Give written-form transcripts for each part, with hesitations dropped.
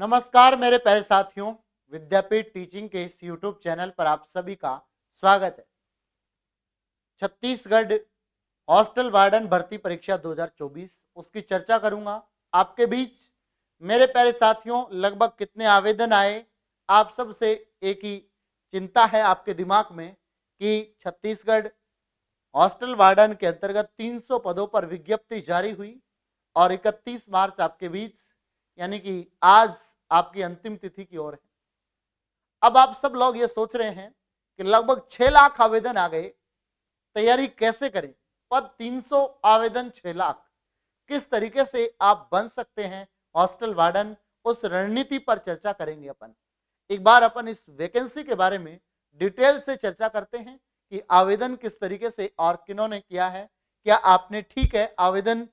नमस्कार मेरे प्यारे साथियों, विद्यापीठ टीचिंग के इस यूट्यूब चैनल पर आप सभी का स्वागत है। छत्तीसगढ़ हॉस्टल वार्डन भर्ती परीक्षा 2024 उसकी चर्चा करूंगा आपके बीच। मेरे प्यारे साथियों, लगभग कितने आवेदन आए, आप सब से एक ही चिंता है आपके दिमाग में कि छत्तीसगढ़ हॉस्टल वार्डन के अंतर्गत 300 पदों पर विज्ञप्ति जारी हुई और 31 मार्च आपके बीच यानी कि आज आपकी अंतिम तिथि की ओर है। अब आप सब लोग ये सोच रहे हैं कि लगभग 6 लाख आवेदन आ गए, तैयारी कैसे करें? पद 300, आवेदन 6 लाख, किस तरीके से आप बन सकते हैं हॉस्टल वार्डन, उस रणनीति पर चर्चा करेंगे अपन। एक बार अपन इस वैकेंसी के बारे में डिटेल से चर्चा करते हैं कि आवेदन किस तरीके से और किन्होंने किया है, क्या आपने ठीक है आवेदन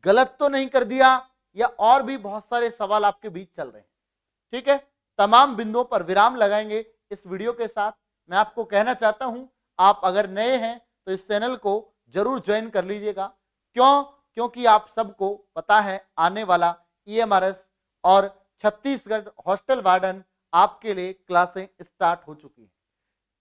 गलत तो नहीं कर दिया, या और भी बहुत सारे सवाल आपके बीच चल रहे हैं। ठीक है, तमाम बिंदुओं पर विराम लगाएंगे इस वीडियो के साथ। मैं आपको कहना चाहता हूं, आप अगर नए हैं तो इस चैनल को जरूर ज्वाइन कर लीजिएगा। क्यों? क्योंकि आप सबको पता है आने वाला ईएमआरएस और छत्तीसगढ़ हॉस्टल वार्डन आपके लिए क्लासें स्टार्ट हो चुकी है।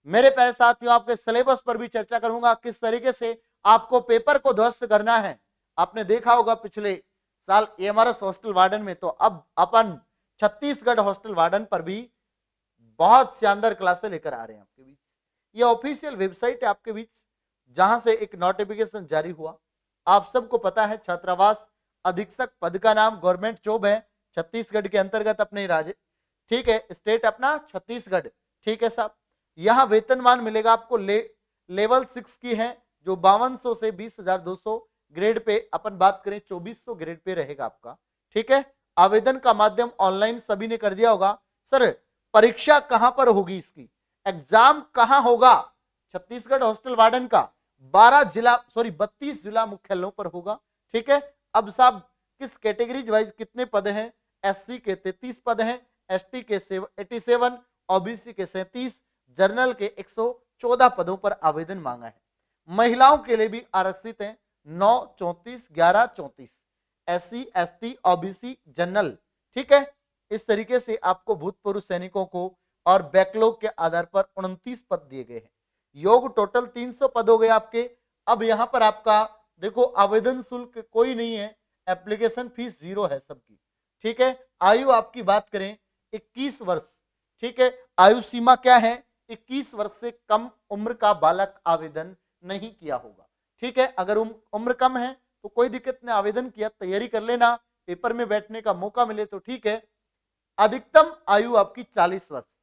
मेरे प्यारे साथियों, आपके सिलेबस पर भी चर्चा करूंगा, किस तरीके से आपको पेपर को ध्वस्त करना है। आपने देखा होगा पिछले साल एमआरएस हॉस्टल वार्डन में, तो अब अपन छत्तीसगढ़ हॉस्टल वार्डन पर भी बहुत शानदार क्लासें लेकर आ रहे हैं आपके बीच। ये ऑफिशियल वेबसाइट है आपके बीच, जहां से एक नोटिफिकेशन जारी हुआ। आप सबको पता है छात्रावास अधीक्षक पद का नाम गवर्नमेंट जॉब है छत्तीसगढ़ के अंतर्गत अपने राज्य, ठीक है, स्टेट अपना छत्तीसगढ़, ठीक है साहब। यहाँ वेतनमान मिलेगा आपको लेवल 6 की है, जो 5200 से 20,200 ग्रेड पे, अपन बात करें 2400 ग्रेड पे रहेगा आपका। ठीक है, आवेदन का माध्यम ऑनलाइन सभी ने कर दिया होगा। सर परीक्षा कहां पर होगी, इसकी एग्जाम कहां होगा? छत्तीसगढ़ हॉस्टल वार्डन का 32 जिला मुख्यालयों पर होगा। ठीक है, अब साहब किस कैटेगरीज वाइज कितने पद हैं? एससी के 33 पद हैं, एसटी के 87, ओबीसी के 37, जनरल के 114 पदों पर आवेदन मांगा है। महिलाओं के लिए भी आरक्षित है 9, 34, 11, 34, एससी, एसटी, ओबीसी, जनरल। ठीक है, इस तरीके से आपको भूतपूर्व सैनिकों को और बैकलॉग के आधार पर 29 पद दिए गए हैं। योग टोटल 300 पद हो गए आपके। अब यहां पर आपका देखो, आवेदन शुल्क कोई नहीं है, एप्लीकेशन फीस 0 है सबकी। ठीक है, आयु आपकी बात करें 21 वर्ष। ठीक है, आयु सीमा क्या है? 21 वर्ष से कम उम्र का बालक आवेदन नहीं किया होगा। ठीक है, अगर उम्र कम है तो कोई दिक्कत नहीं, आवेदन किया, तैयारी कर लेना, पेपर में बैठने का मौका मिले तो ठीक है। अधिकतम आयु आपकी 40 वर्ष।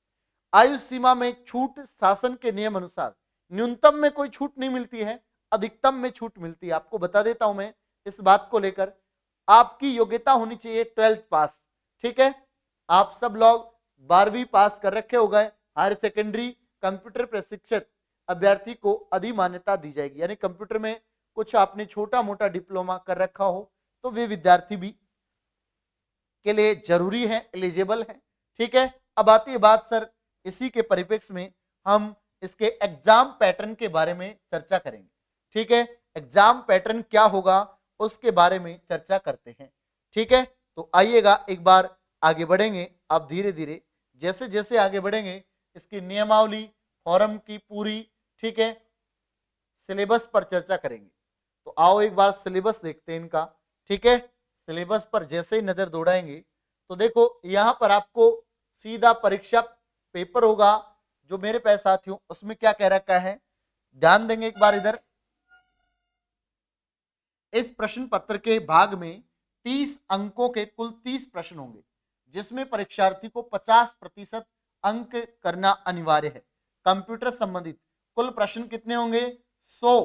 आयु सीमा में छूट शासन के नियम अनुसार, न्यूनतम में कोई छूट नहीं मिलती है, अधिकतम में छूट मिलती है। आपको बता देता हूं मैं इस बात को लेकर, आपकी योग्यता होनी चाहिए 12th पास। ठीक है, आप सब लोग 12वीं पास कर रखे हो गए। हायर सेकेंडरी कंप्यूटर प्रशिक्षित अभ्यर्थी को अधिमान्यता दी जाएगी, यानी कंप्यूटर में कुछ आपने छोटा मोटा डिप्लोमा कर रखा हो तो वे विद्यार्थी भी के लिए जरूरी है, एलिजिबल है। ठीक है, अब आती है बात सर, इसी के परिप्रेक्ष्य में हम इसके एग्जाम पैटर्न के बारे में चर्चा करेंगे। ठीक है, एग्जाम पैटर्न क्या होगा उसके बारे में चर्चा करते हैं। ठीक है, तो आइएगा एक बार आगे बढ़ेंगे। आप धीरे धीरे जैसे जैसे आगे बढ़ेंगे, इसकी नियमावली, फॉर्म की पूरी, ठीक है, सिलेबस पर चर्चा करेंगे। तो आओ एक बार सिलेबस देखते हैं इनका। ठीक है, सिलेबस पर जैसे ही नजर दौड़ाएंगे तो देखो यहां पर आपको सीधा परीक्षा पेपर होगा, जो मेरे प्यारे साथियों उसमें क्या कह रखा है, ध्यान देंगे एक बार इधर। इस प्रश्न पत्र के भाग में 30 अंकों के कुल 30 प्रश्न होंगे, जिसमें परीक्षार्थी को 50% अंक करना अनिवार्य है। कंप्यूटर संबंधित कुल प्रश्न कितने होंगे? 100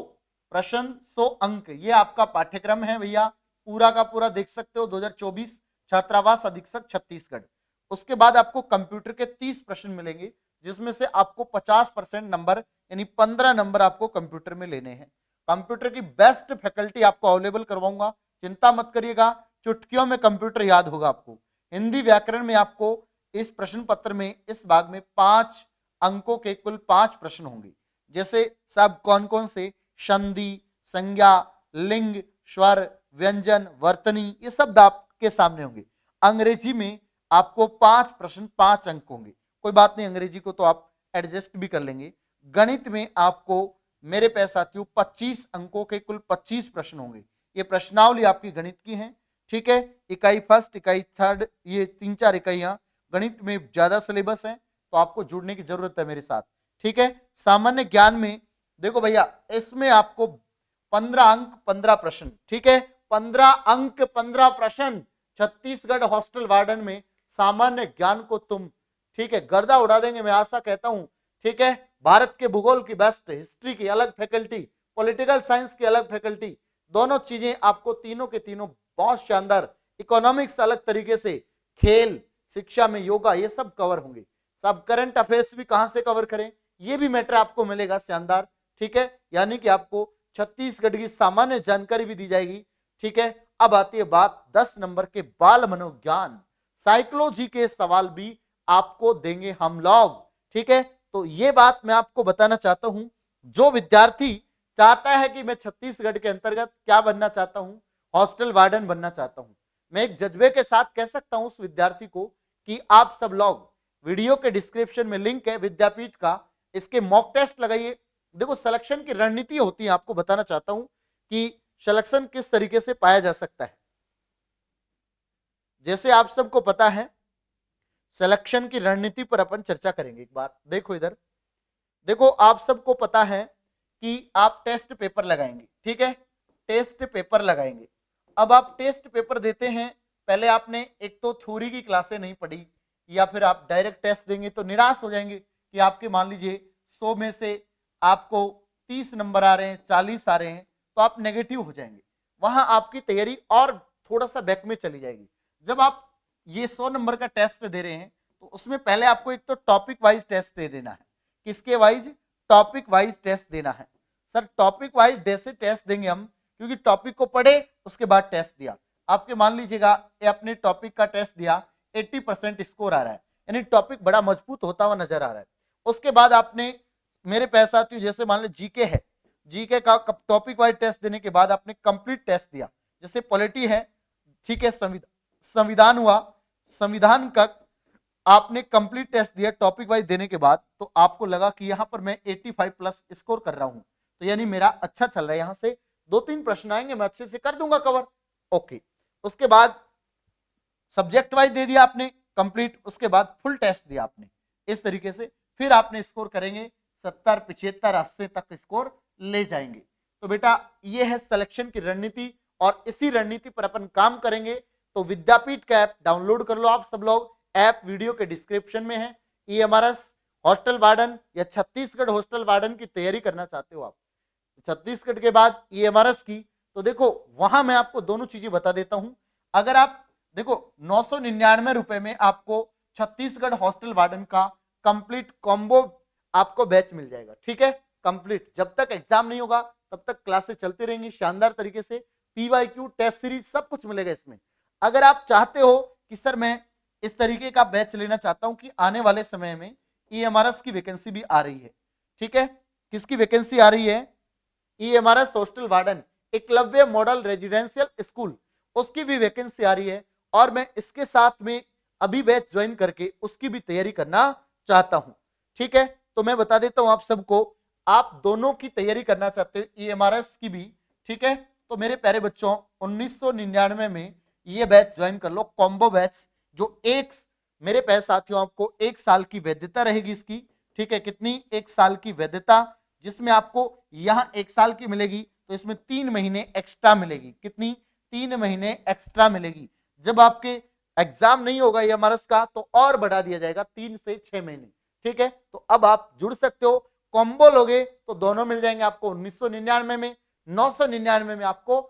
प्रश्न, 100 अंक। ये आपका पाठ्यक्रम है भैया, पूरा का पूरा देख सकते हो, 2024 छात्रावास अधीक्षक छत्तीसगढ़। उसके बाद आपको कंप्यूटर के 30 प्रश्न मिलेंगे, जिसमें से आपको 50% नंबर यानी 15 नंबर आपको कंप्यूटर में लेने हैं। कंप्यूटर की बेस्ट फैकल्टी आपको अवेलेबल करवाऊंगा, चिंता मत करिएगा, चुटकियों में कंप्यूटर याद होगा आपको। हिंदी व्याकरण में आपको इस प्रश्न पत्र में इस भाग में 5 अंकों के कुल 5 प्रश्न होंगे। जैसे सब कौन कौन से? संधि, संज्ञा, लिंग, स्वर, व्यंजन, वर्तनी, ये शब्द आपके सामने होंगे। अंग्रेजी में आपको 5 प्रश्न 5 अंक होंगे। कोई बात नहीं, अंग्रेजी को तो आप एडजस्ट भी कर लेंगे। गणित में आपको मेरे प्यारे साथियों 25 अंकों के कुल 25 प्रश्न होंगे। ये प्रश्नावली आपकी गणित की है, ठीक है। इकाई फर्स्ट, इकाई थर्ड, ये 3-4 इकाइयां गणित में ज्यादा सिलेबस है, तो आपको जुड़ने की जरूरत है मेरे साथ, ठीक है। सामान्य ज्ञान में देखो भैया, इसमें आपको 15 अंक 15 प्रश्न, ठीक है। 15 अंक 15 प्रश्न छत्तीसगढ़ हॉस्टल वार्डन में। सामान्य ज्ञान को तुम, ठीक है, गर्दा उड़ा देंगे, मैं आशा कहता हूं, ठीक है। भारत के भूगोल की बेस्ट, हिस्ट्री की अलग फैकल्टी, पॉलिटिकल साइंस की अलग फैकल्टी, दोनों चीजें आपको तीनों के तीनों बहुत शानदार। इकोनॉमिक्स अलग तरीके से, खेल, शिक्षा में योगा, ये सब कवर होंगे। सब करंट अफेयर्स भी कहां से कवर करें, ये भी मैटर आपको मिलेगा शानदार, ठीक है। यानी कि आपको छत्तीसगढ़ की सामान्य जानकारी भी दी जाएगी, ठीक है। अब आती है बात 10 नंबर के बाल मनोविज्ञान, साइकोलॉजी के सवाल भी आपको देंगे हम लोग, ठीक है। तो ये बात मैं आपको बताना चाहता हूं, जो विद्यार्थी चाहता है कि मैं छत्तीसगढ़ के अंतर्गत क्या बनना चाहता हूं, हॉस्टल वार्डन बनना चाहता हूं, मैं एक जज्बे के साथ कह सकता हूं उस विद्यार्थी को कि आप सब लोग, वीडियो के डिस्क्रिप्शन में लिंक है विद्यापीठ का, इसके मॉक टेस्ट लगाइए। देखो सिलेक्शन की रणनीति होती है, आपको बताना चाहता हूं कि सिलेक्शन किस तरीके से पाया जा सकता है। जैसे आप सबको पता है, सिलेक्शन की रणनीति पर अपन चर्चा करेंगे एक बार। देखो इधर, देखो आप सबको पता है कि आप टेस्ट पेपर लगाएंगे, ठीक है, टेस्ट पेपर लगाएंगे। अब आप टेस्ट पेपर देते हैं, पहले आपने एक तो थ्योरी की क्लासें नहीं पढ़ी, या फिर आप डायरेक्ट टेस्ट देंगे तो निराश हो जाएंगे कि आपके मान लीजिए 100 में से आपको 30 नंबर आ रहे हैं, 40 आ रहे हैं, तो आप नेगेटिव हो जाएंगे। वहां आपकी तैयारी और थोड़ा सा बैक में चली जाएगी। जब आप ये 100 नंबर का टेस्ट दे रहे हैं, तो उसमें पहले आपको एक तो टॉपिक वाइज टेस्ट दे देना है। किसके वाइज? टॉपिक वाइज टेस्ट देना है। सर टॉपिक वाइज जैसे टेस्ट देंगे हम, क्योंकि टॉपिक को पढ़े उसके बाद टेस्ट दिया, आपके मान लीजिएगा अपने टॉपिक का टेस्ट दिया, 80% स्कोर आ रहा है, यानी टॉपिक बड़ा मजबूत होता हुआ नजर आ रहा है। उसके बाद आपने मेरे पैसा, जैसे मान लो जीके है, जीके का टॉपिक वाइज टेस्ट देने के बाद आपने कंप्लीट टेस्ट दिया। जैसे पॉलिटी है, ठीक है, संविधान हुआ, संविधान का आपने कंप्लीट टेस्ट दिया टॉपिक वाइज देने के बाद, तो आपको लगा कि यहां पर मैं 85 प्लस स्कोर कर रहा हूं, तो यानी मेरा अच्छा चल रहा है, यहां से 2-3 प्रश्न आएंगे मैं अच्छे से कर दूंगा कवर, ओके। उसके बाद सब्जेक्ट वाइज दे दिया आपने कंप्लीट, उसके बाद फुल टेस्ट दिया आपने, इस तरीके से फिर आपने स्कोर करेंगे 70, 75, 80 तक स्कोर ले जाएंगे। तो बेटा ये है सिलेक्शन की रणनीति, और इसी रणनीति पर अपन काम करेंगे। तो विद्यापीठ का ऐप डाउनलोड कर लो आप सब लोग, ऐप वीडियो के डिस्क्रिप्शन में है। EMRS हॉस्टल वार्डन या छत्तीसगढ़ हॉस्टल वार्डन की तैयारी करना चाहते हो आप, छत्तीसगढ़ के बाद EMRS की, तो देखो वहां मैं आपको दोनों चीजें बता देता हूं। अगर आप देखो 999 रुपए में आपको छत्तीसगढ़ हॉस्टल वार्डन का कंप्लीट कॉम्बो आपको बैच मिल जाएगा, ठीक है, कंप्लीट। जब तक एग्जाम नहीं होगा तब तक क्लासेस चलती रहेंगी शानदार तरीके से, PYQ टेस्ट सीरीज सब कुछ मिलेगा इसमें। अगर आप चाहते हो कि सर मैं इस तरीके का बैच लेना चाहता हूं कि आने वाले समय में EMRS की वैकेंसी भी आ रही है, ठीक है, किसकी वैकेंसी आ रही है? EMRS hostel warden, Eklavya model residential school, उसकी भी वैकेंसी आ रही है, और मैं इसके साथ में अभी बैच ज्वाइन करके उसकी भी तैयारी करना चाहता हूं, ठीक है। तो मैं बता देता हूं आप सबको, आप दोनों की तैयारी करना चाहते हो, EMRS की भी, ठीक है, तो मेरे प्यारे बच्चों 1999 में ये बैच ज्वाइन कर लो, कॉम्बो बैच, जो एक मेरे प्यारे साथियों आपको 1 साल की वैधता रहेगी इसकी, ठीक है, कितनी? 1 साल की वैधता, जिसमें आपको यहां 1 साल की मिलेगी, तो इसमें 3 महीने एक्स्ट्रा मिलेगी। कितनी? 3 महीने एक्स्ट्रा मिलेगी। जब आपके एग्जाम नहीं होगा EMRS का, तो और बढ़ा दिया जाएगा 3 से 6 महीने, ठीक है। तो अब आप जुड़ सकते हो, कॉम्बो लोगे तो दोनों मिल जाएंगे आपको 1999 में, 999 में आपको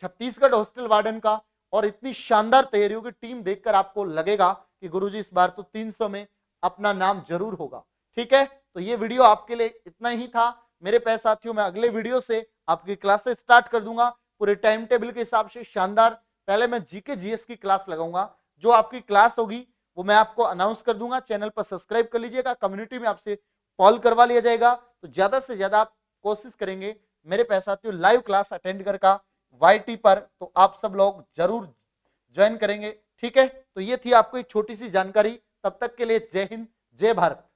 छत्तीसगढ़ हॉस्टल वार्डन का। और इतनी शानदार तैयारियों की टीम देखकर आपको लगेगा कि गुरुजी इस बार तो 300 में अपना नाम जरूर होगा, ठीक है। तो ये वीडियो आपके लिए इतना ही था मेरे प्यारे साथियों। मैं अगले वीडियो से आपकी क्लासेस स्टार्ट कर दूंगा पूरे टाइम टेबल के हिसाब से शानदार। पहले मैं जीके जीएस की क्लास लगाऊंगा, जो आपकी क्लास होगी वो मैं आपको अनाउंस कर दूंगा। चैनल पर सब्सक्राइब कर लीजिएगा, कम्युनिटी में आपसे कॉल करवा लिया जाएगा। तो ज्यादा से ज्यादा आप कोशिश करेंगे मेरे प्यारे साथियों लाइव क्लास अटेंड कर का YT पर, तो आप सब लोग जरूर ज्वाइन करेंगे, ठीक है। तो तो ये थी आपको एक छोटी सी जानकारी। तब तक के लिए जय हिंद, जय भारत।